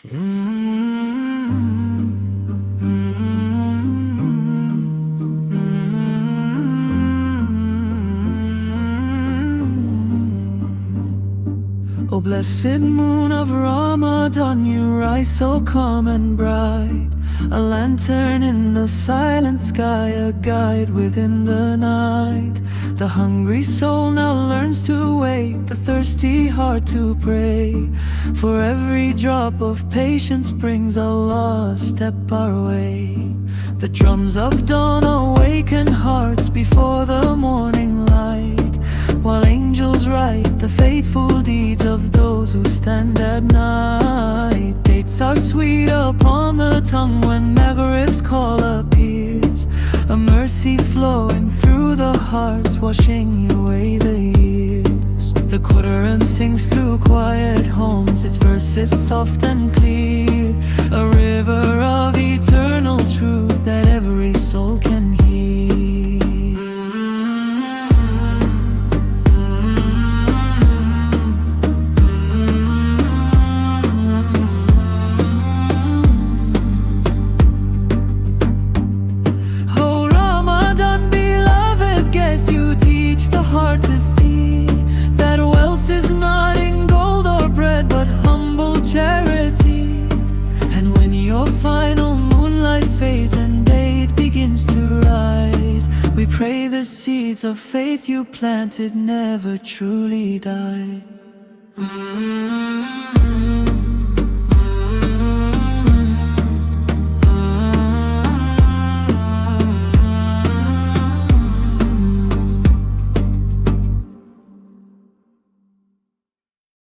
O blessed moon of Ramadan, you rise so calm and bright, a lantern in the silent sky, a guide within the night. The hungry soul now learns to wait, the thirsty heart to pray, for every drop of patience brings Allah a step our way. The drums of dawn awaken hearts before the morning light, while angels write the faithful deeds of those who stand at night. Dates are sweet upon the tongue when Maghrib's call appears, a mercy flowing through the hearts, washing away the years. The Quran sings through quiet homes, its verses soft and clear, a river of eternal truth that every soul can hear. Hard to see that wealth is not in gold or bread, but humble charity. And when your final moonlight fades and day it begins to rise, we pray the seeds of faith you planted never truly die.